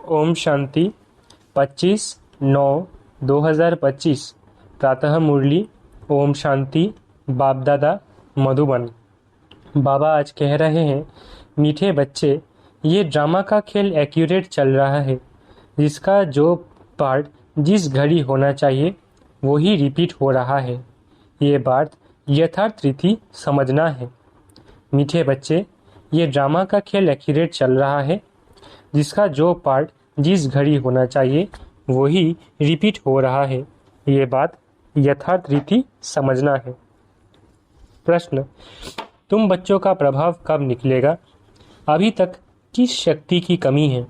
ओम शांति 25/9/2025 प्रातः मुरली। ओम शांति। बाप दादा मधुबन। बाबा आज कह रहे हैं, मीठे बच्चे, ये ड्रामा का खेल एक्यूरेट चल रहा है। जिसका जो पार्ट जिस घड़ी होना चाहिए वही रिपीट हो रहा है। ये बात यथार्थ रीति समझना है। मीठे बच्चे, ये ड्रामा का खेल एक्यूरेट चल रहा है। जिसका जो पार्ट जिस घड़ी होना चाहिए वही रिपीट हो रहा है। ये बात यथार्थ रीति समझना है। प्रश्न, तुम बच्चों का प्रभाव कब निकलेगा? अभी तक किस शक्ति की कमी है?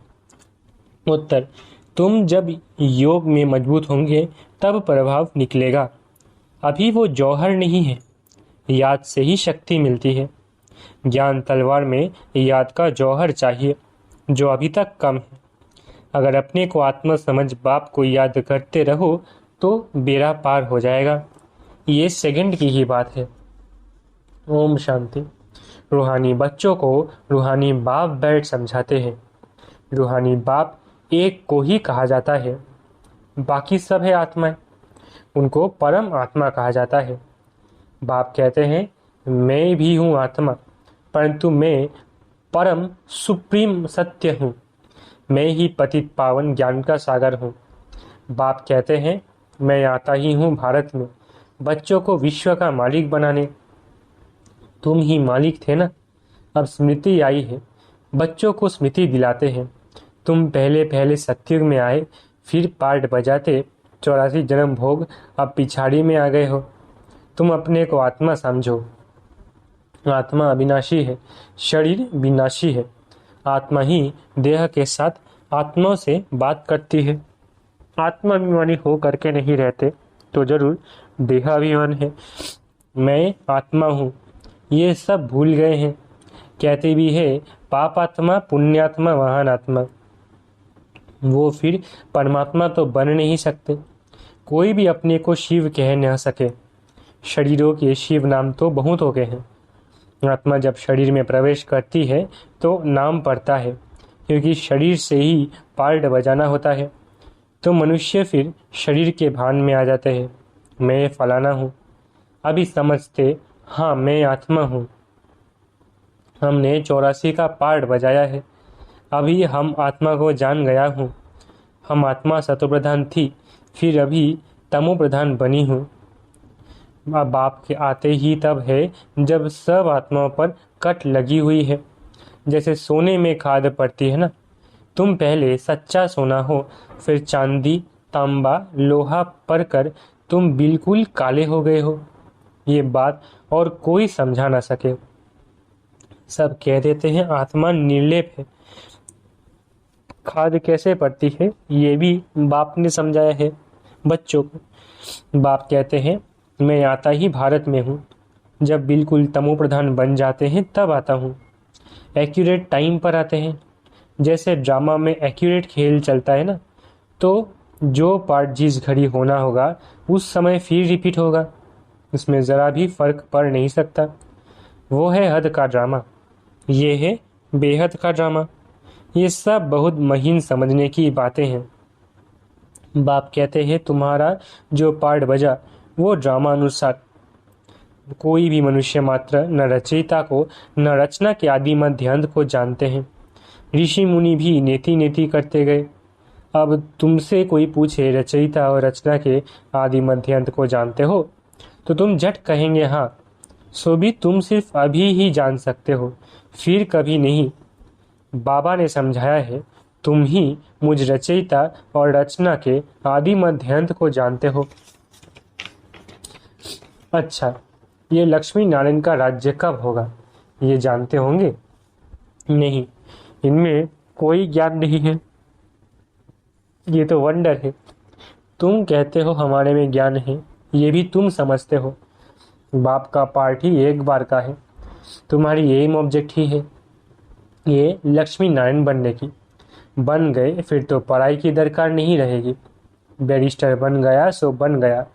उत्तर, तुम जब योग में मजबूत होंगे तब प्रभाव निकलेगा। अभी वो जौहर नहीं है, याद से ही शक्ति मिलती है। ज्ञान तलवार में याद का जौहर चाहिए जो अभी तक कम है। अगर अपने को आत्मा समझ बाप को याद करते रहो तो बेड़ा पार हो जाएगा। ये सेकंड की ही बात है। ओम शांति। रूहानी बच्चों को रूहानी बाप बैठ समझाते हैं। रूहानी बाप एक को ही कहा जाता है, बाकी सब है आत्माएं। उनको परम आत्मा कहा जाता है। बाप कहते हैं, मैं भी हूँ आत्मा, परंतु मैं परम सुप्रीम सत्य हूँ। मैं ही पतित पावन ज्ञान का सागर हूँ। बाप कहते हैं, मैं आता ही हूँ भारत में बच्चों को विश्व का मालिक बनाने। तुम ही मालिक थे ना, अब स्मृति आई है। बच्चों को स्मृति दिलाते हैं, तुम पहले पहले सत्युग में आए, फिर पार्ट बजाते 84 जन्म भोग, अब पिछाड़ी में आ गए हो। तुम अपने को आत्मा समझो। आत्मा अविनाशी है, शरीर विनाशी है। आत्मा ही देह के साथ आत्माओं से बात करती है। आत्माभिमानी हो करके नहीं रहते तो जरूर देहाभिमान है। मैं आत्मा हूँ, ये सब भूल गए हैं। कहते भी है पाप आत्मा, पुण्यात्मा, महान आत्मा। वो फिर परमात्मा तो बन नहीं सकते। कोई भी अपने को शिव कह न सके। शरीरों के शिव नाम तो बहुत हो गए हैं। आत्मा जब शरीर में प्रवेश करती है तो नाम पड़ता है, क्योंकि शरीर से ही पार्ट बजाना होता है। तो मनुष्य फिर शरीर के भान में आ जाते हैं, मैं फलाना हूँ। अभी समझते, हाँ मैं आत्मा हूँ। हमने 84 का पार्ट बजाया है। अभी हम आत्मा को जान गया हूँ। हम आत्मा सतोप्रधान थी, फिर अभी तमो प्रधान बनी हूँ। बाप के आते ही तब है जब सब आत्माओं पर कट लगी हुई है। जैसे सोने में खाद पड़ती है ना। तुम पहले सच्चा सोना हो, फिर चांदी, तांबा, लोहा पड़कर तुम बिल्कुल काले हो गए हो। ये बात और कोई समझा ना सके। सब कह देते हैं आत्मा निर्लेप है। खाद कैसे पड़ती है ये भी बाप ने समझाया है बच्चों को। बाप कहते हैं, मैं आता ही भारत में हूँ। जब बिल्कुल तमो प्रधान बन जाते हैं तब आता हूँ। एक्यूरेट टाइम पर आते हैं। जैसे ड्रामा में एक्यूरेट खेल चलता है ना, तो जो पार्ट जिस घड़ी होना होगा उस समय फिर रिपीट होगा। इसमें ज़रा भी फर्क पड़ नहीं सकता। वो है हद का ड्रामा, ये है बेहद का ड्रामा। ये सब बहुत महीन समझने की बातें हैं। बाप कहते हैं, तुम्हारा जो पार्ट बजा वो ड्रामा अनुसार। कोई भी मनुष्य मात्र न रचयिता को न रचना के आदि मध्य अंत को जानते हैं। ऋषि मुनि भी नेति नेति करते गए। अब तुमसे कोई पूछे रचयिता और रचना के आदि मध्य अंत को जानते हो, तो तुम झट कहेंगे हाँ। सो भी तुम सिर्फ अभी ही जान सकते हो, फिर कभी नहीं। बाबा ने समझाया है, तुम ही मुझ रचयिता और रचना के आदि मध्य अंत को जानते हो। अच्छा, ये लक्ष्मी नारायण का राज्य कब होगा ये जानते होंगे? नहीं, इनमें कोई ज्ञान नहीं है। ये तो वंडर है। तुम कहते हो हमारे में ज्ञान है, ये भी तुम समझते हो। बाप का पार्ट ही एक बार का है। तुम्हारी एम ऑब्जेक्ट ही है ये लक्ष्मी नारायण बनने की। बन गए फिर तो पढ़ाई की दरकार नहीं रहेगी। बैरिस्टर बन गया सो बन गया।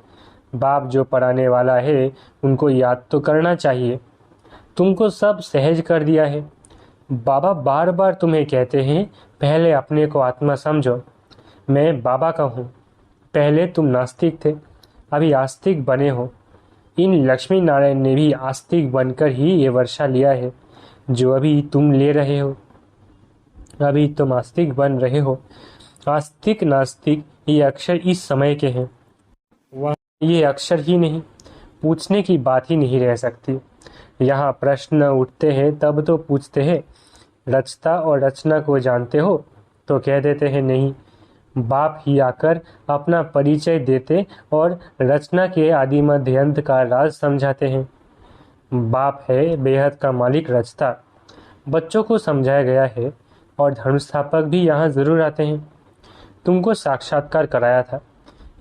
बाप जो पढ़ाने वाला है उनको याद तो करना चाहिए। तुमको सब सहज कर दिया है। बाबा बार बार तुम्हें कहते हैं पहले अपने को आत्मा समझो। मैं बाबा का हूँ। पहले तुम नास्तिक थे, अभी आस्तिक बने हो। इन लक्ष्मी नारायण ने भी आस्तिक बनकर ही ये वर्षा लिया है जो अभी तुम ले रहे हो। अभी तुम आस्तिक बन रहे हो। आस्तिक नास्तिक ये अक्षर इस समय के हैं। वह ये अक्षर ही नहीं, पूछने की बात ही नहीं रह सकती। यहाँ प्रश्न उठते हैं तब तो पूछते हैं, रचता और रचना को जानते हो? तो कह देते हैं नहीं। बाप ही आकर अपना परिचय देते और रचना के आदि मध्य अंत का राज समझाते हैं। बाप है बेहद का मालिक रचता। बच्चों को समझाया गया है और धर्मस्थापक भी यहाँ जरूर आते हैं। तुमको साक्षात्कार कराया था।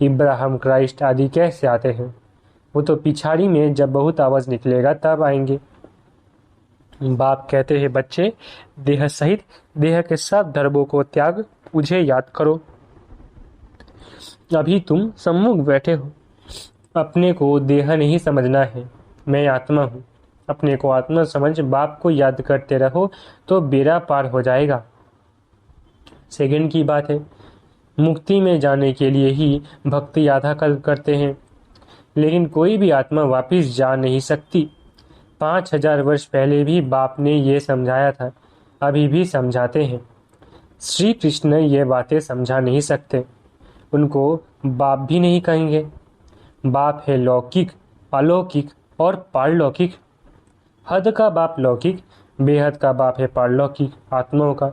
इब्राहिम क्राइस्ट आदि कैसे आते हैं? वो तो पिछाड़ी में जब बहुत आवाज निकलेगा तब आएंगे। बाप कहते हैं बच्चे, देह सहित देह के सब धर्मों को त्याग मुझे याद करो। अभी तुम सम्मुख बैठे हो। अपने को देह नहीं समझना है, मैं आत्मा हूँ। अपने को आत्मा समझ बाप को याद करते रहो तो बेड़ा पार हो जाएगा। सेकंड की बात है, मुक्ति में जाने के लिए ही भक्ति आधा कल्प करते हैं, लेकिन कोई भी आत्मा वापिस जा नहीं सकती। 5000 वर्ष पहले भी बाप ने ये समझाया था, अभी भी समझाते हैं। श्री कृष्ण ये बातें समझा नहीं सकते, उनको बाप भी नहीं कहेंगे। बाप है लौकिक, अलौकिक और पारलौकिक। हद का बाप लौकिक, बेहद का बाप है पारलौकिक आत्माओं का,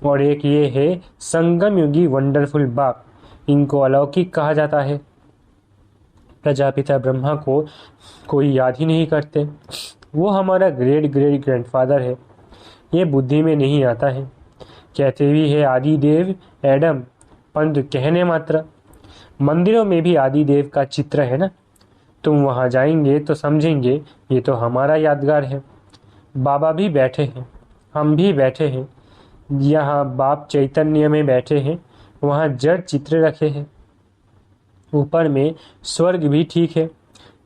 और एक ये है संगम युगी वंडरफुल बाप, इनको अलौकिक कहा जाता है। प्रजापिता ब्रह्मा को कोई याद ही नहीं करते। वो हमारा ग्रेट ग्रेट ग्रैंडफादर है, ये बुद्धि में नहीं आता है। कहते भी है आदि देव एडम, परंतु कहने मात्र। मंदिरों में भी आदि देव का चित्र है ना, तुम वहां जाएंगे तो समझेंगे ये तो हमारा यादगार है। बाबा भी बैठे हैं, हम भी बैठे हैं। यहाँ बाप चैतन्य में बैठे हैं, वहाँ जड़ चित्र रखे हैं। ऊपर में स्वर्ग भी ठीक है।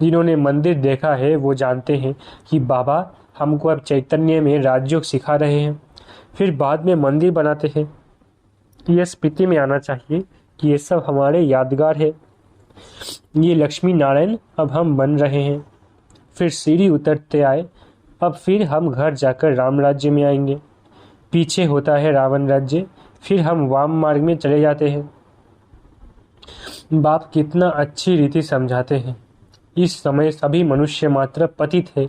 जिन्होंने मंदिर देखा है वो जानते हैं कि बाबा हमको अब चैतन्य में राजयोग सिखा रहे हैं, फिर बाद में मंदिर बनाते हैं। ये स्मृति में आना चाहिए कि ये सब हमारे यादगार है। ये लक्ष्मी नारायण अब हम बन रहे हैं। फिर सीढ़ी उतरते आए, अब फिर हम घर जाकर राम राज्य में आएंगे। पीछे होता है रावण राज्य, फिर हम वाम मार्ग में चले जाते हैं। बाप कितना अच्छी रीति समझाते हैं। इस समय सभी मनुष्य मात्र पतित है,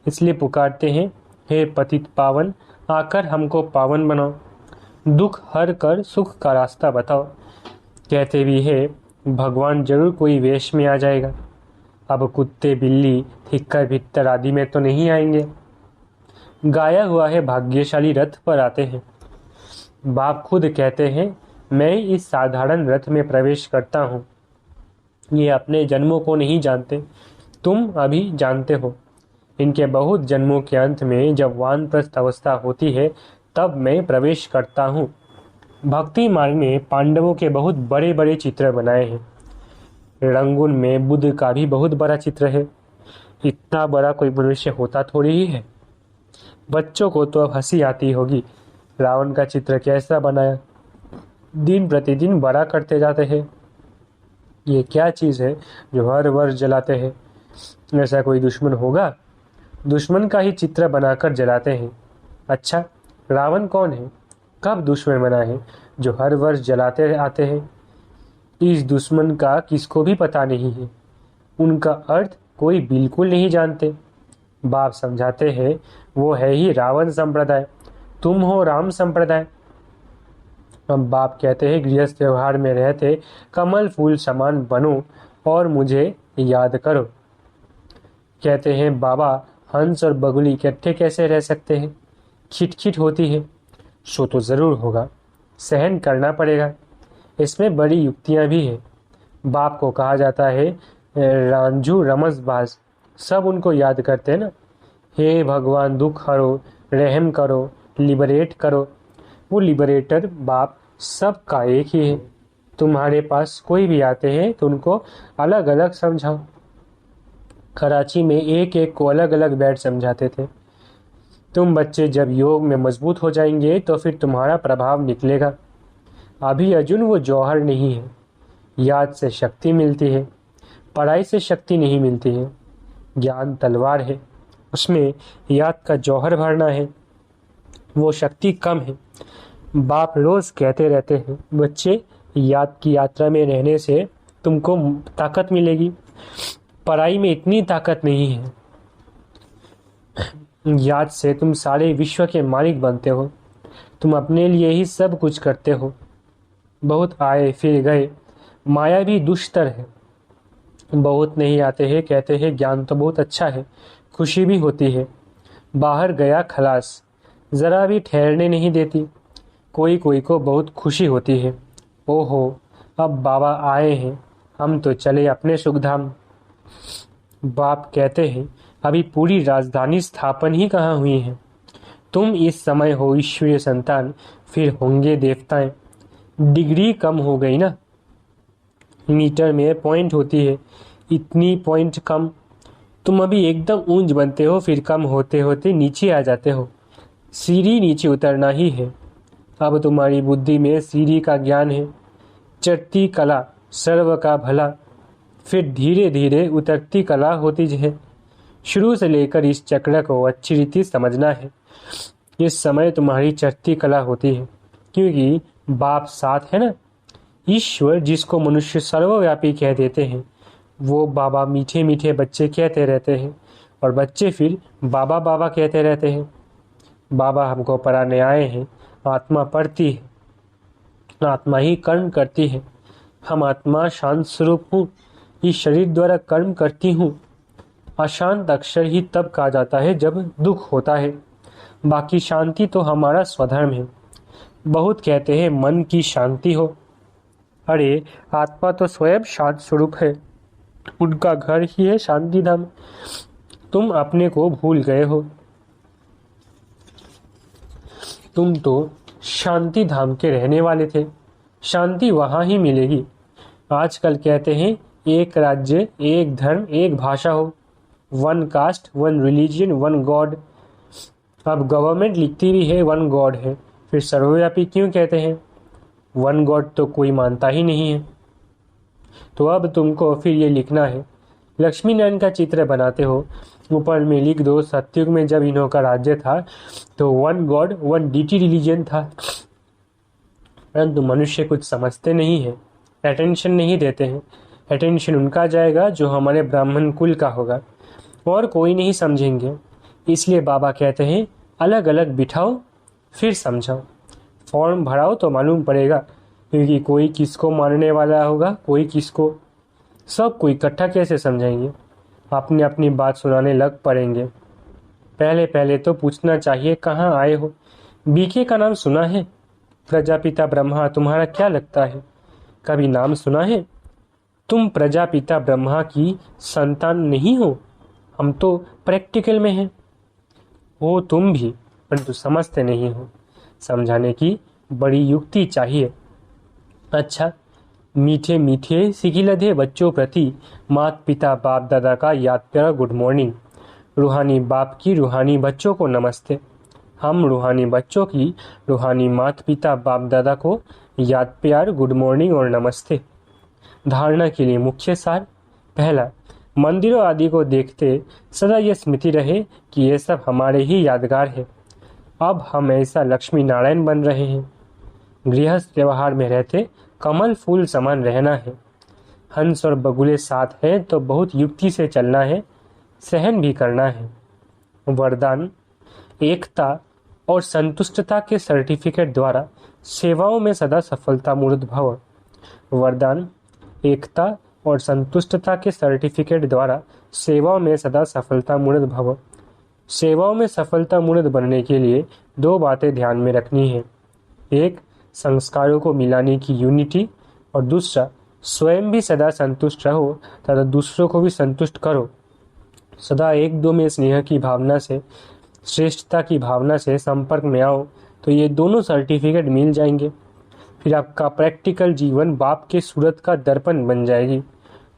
इसलिए पुकारते हैं, हे पतित पावन, आकर हमको पावन बनाओ, दुख हर कर सुख का रास्ता बताओ। कहते भी है भगवान जरूर कोई वेश में आ जाएगा। अब कुत्ते बिल्ली थिक्कर भित्तर आदि में तो नहीं आएंगे। गाया हुआ है भाग्यशाली रथ पर आते हैं। बाप खुद कहते हैं मैं इस साधारण रथ में प्रवेश करता हूँ। ये अपने जन्मों को नहीं जानते, तुम अभी जानते हो। इनके बहुत जन्मों के अंत में जब वानप्रस्थ अवस्था होती है तब मैं प्रवेश करता हूँ। भक्ति मार्ग में पांडवों के बहुत बड़े बड़े चित्र बनाए हैं। रंगून में बुद्ध का भी बहुत बड़ा चित्र है। इतना बड़ा कोई मनुष्य होता थोड़ी ही है। बच्चों को तो अब हंसी आती होगी, रावण का चित्र कैसा बनाया। दिन प्रतिदिन बड़ा करते जाते हैं। ये क्या चीज़ है जो हर वर्ष जलाते हैं? ऐसा कोई दुश्मन होगा? दुश्मन का ही चित्र बनाकर जलाते हैं। अच्छा, रावण कौन है? कब दुश्मन बना है जो हर वर्ष जलाते आते हैं? इस दुश्मन का किसको भी पता नहीं है। उनका अर्थ कोई बिल्कुल नहीं जानते। बाप समझाते हैं वो है ही रावण संप्रदाय, तुम हो राम संप्रदाय। अब बाप कहते हैं गृहस्थ व्यवहार में रहते कमल फूल समान बनो और मुझे याद करो। कहते हैं बाबा हंस और बगुली इकट्ठे कैसे रह सकते हैं? खिटखिट होती है, सो तो जरूर होगा, सहन करना पड़ेगा। इसमें बड़ी युक्तियां भी हैं। बाप को कहा जाता है रांझू रमसबाज, सब उनको याद करते हैं ना। हे भगवान दुख हरो, रहम करो, लिबरेट करो। वो लिबरेटर बाप सबका एक ही है। तुम्हारे पास कोई भी आते हैं तो उनको अलग अलग समझाओ। कराची में एक एक को अलग अलग बैठ समझाते थे। तुम बच्चे जब योग में मजबूत हो जाएंगे तो फिर तुम्हारा प्रभाव निकलेगा। अभी अर्जुन वो जौहर नहीं है। याद से शक्ति मिलती है, पढ़ाई से शक्ति नहीं मिलती है। ज्ञान तलवार है, उसमें याद का जौहर भरना है, वो शक्ति कम है। बाप रोज कहते रहते हैं, बच्चे याद की यात्रा में रहने से तुमको ताकत मिलेगी, पढ़ाई में इतनी ताकत नहीं है। याद से तुम सारे विश्व के मालिक बनते हो, तुम अपने लिए ही सब कुछ करते हो। बहुत आए फिर गए, माया भी दुष्टर है। बहुत नहीं आते हैं, कहते हैं ज्ञान तो बहुत अच्छा है, खुशी भी होती है। बाहर गया खलास, जरा भी ठहरने नहीं देती। कोई कोई को बहुत खुशी होती है। ओहो, अब बाबा आए हैं, हम तो चले अपने सुखधाम। बाप कहते हैं, अभी पूरी राजधानी स्थापन ही कहाँ हुई है। तुम इस समय हो ईश्वरीय संतान, फिर होंगे देवताएं। डिग्री कम हो गई ना, मीटर में पॉइंट होती है, इतनी पॉइंट कम। तुम अभी एकदम ऊंच बनते हो, फिर कम होते होते नीचे आ जाते हो। सीढ़ी नीचे उतरना ही है। अब तुम्हारी बुद्धि में सीढ़ी का ज्ञान है। चढ़ती कला सर्व का भला, फिर धीरे धीरे उतरती कला होती है। शुरू से लेकर इस चक्र को अच्छी रीति समझना है। इस समय तुम्हारी चढ़ती कला होती है, क्योंकि बाप साथ है ना। ईश्वर जिसको मनुष्य सर्वव्यापी कह देते हैं, वो बाबा मीठे मीठे बच्चे कहते रहते हैं, और बच्चे फिर बाबा बाबा कहते रहते हैं। बाबा हमको पढ़ाने आए हैं। आत्मा पढ़ती है, आत्मा ही कर्म करती है। हम आत्मा शांत स्वरूप हूँ, इस शरीर द्वारा कर्म करती हूँ। अशांत अक्षर ही तब कहा जाता है जब दुख होता है। बाकी शांति तो हमारा स्वधर्म है। बहुत कहते हैं मन की शांति हो। अरे, आत्मा तो स्वयं शांत स्वरूप है, उनका घर ही है शांति धाम। तुम अपने को भूल गए हो। तुम तो शांति धाम के रहने वाले थे, शांति वहां ही मिलेगी। आजकल कहते हैं एक राज्य, एक धर्म, एक भाषा हो, one cast, one religion, one God. अब गवर्नमेंट लिखती भी है वन गॉड है, फिर सर्वव्यापी क्यों कहते हैं? वन गॉड तो कोई मानता ही नहीं है। तो अब तुमको फिर ये लिखना है, लक्ष्मी नारायण का चित्र बनाते हो, ऊपर में लिख दो सतयुग में जब इन्हों का राज्य था तो one god one deity religion था। परंतु मनुष्य कुछ समझते नहीं है, अटेंशन नहीं देते हैं। अटेंशन उनका जाएगा जो हमारे ब्राह्मण कुल का होगा, और कोई नहीं समझेंगे। इसलिए बाबा कहते हैं अलग अलग बिठाओ फिर समझाओ। फॉर्म भराओ तो मालूम पड़ेगा, क्योंकि कोई किसको मानने वाला होगा, कोई किसको। सबको इकट्ठा कैसे समझाएंगे? अपनी अपनी बात सुनाने लग पड़ेंगे। पहले पहले तो पूछना चाहिए कहाँ आए हो। बीके का नाम सुना है? प्रजापिता ब्रह्मा तुम्हारा क्या लगता है? कभी नाम सुना है? तुम प्रजापिता ब्रह्मा की संतान नहीं हो। हम तो प्रैक्टिकल में हैं। हो तुम भी, परंतु समझते नहीं हो। समझाने की बड़ी युक्ति चाहिए। अच्छा, मीठे मीठे सिखिलधे बच्चों प्रति माता पिता बाप दादा का याद प्यारा गुड मॉर्निंग। रूहानी बाप की रूहानी बच्चों को नमस्ते। हम रूहानी बच्चों की रूहानी माता पिता बाप दादा को याद प्यार गुड मॉर्निंग और नमस्ते। धारणा के लिए मुख्य सार। पहला, मंदिरों आदि को देखते सदा यह स्मृति रहे कि ये सब हमारे ही यादगार है। अब हम ऐसा लक्ष्मी नारायण बन रहे हैं। गृहस्थ व्यवहार में रहते कमल फूल समान रहना है। हंस और बगुले साथ हैं तो बहुत युक्ति से चलना है, सहन भी करना है। वरदान, एकता और संतुष्टता के सर्टिफिकेट द्वारा सेवाओं में सदा सफलता मूर्त भव। वरदान, एकता और संतुष्टता के सर्टिफिकेट द्वारा सेवाओं में सदा सफलता मूर्त भव। सेवाओं में सफलता मूर्त बनने के लिए दो बातें ध्यान में रखनी है। एक, संस्कारों को मिलाने की यूनिटी, और दूसरा, स्वयं भी सदा संतुष्ट रहो तथा दूसरों को भी संतुष्ट करो। सदा एक दो में स्नेह की भावना से, श्रेष्ठता की भावना से संपर्क में आओ तो ये दोनों सर्टिफिकेट मिल जाएंगे। फिर आपका प्रैक्टिकल जीवन बाप के सूरत का दर्पण बन जाएगी,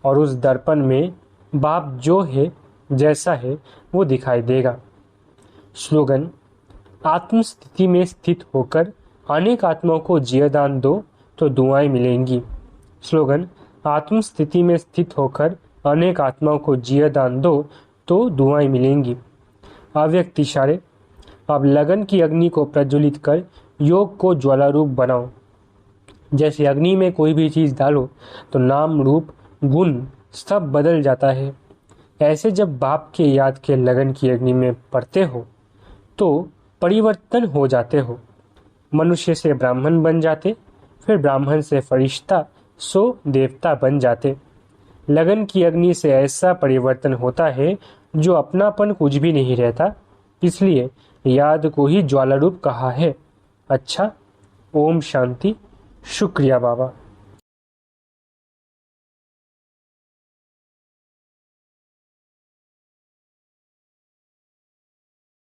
और उस दर्पण में बाप जो है, जैसा है, वो दिखाई देगा। स्लोगन, आत्म स्थिति में स्थित होकर अनेक आत्माओं को जीवदान दो तो दुआएं मिलेंगी। स्लोगन: आत्म स्थिति में स्थित होकर अनेक आत्माओं को जीवदान दो तो दुआएं मिलेंगी। अव्यक्त इशारे: अब लगन की अग्नि को प्रज्वलित कर योग को ज्वालारूप बनाओ। जैसे अग्नि में कोई भी चीज डालो तो नाम, रूप, गुण सब बदल जाता है। ऐसे जब बाप के याद के लगन की अग्नि में पड़ते हो तो परिवर्तन हो जाते हो। मनुष्य से ब्राह्मण बन जाते, फिर ब्राह्मण से फरिश्ता, सो देवता बन जाते। लगन की अग्नि से ऐसा परिवर्तन होता है जो अपनापन कुछ भी नहीं रहता। इसलिए याद को ही ज्वालारूप कहा है। अच्छा, ओम शांति। शुक्रिया बाबा।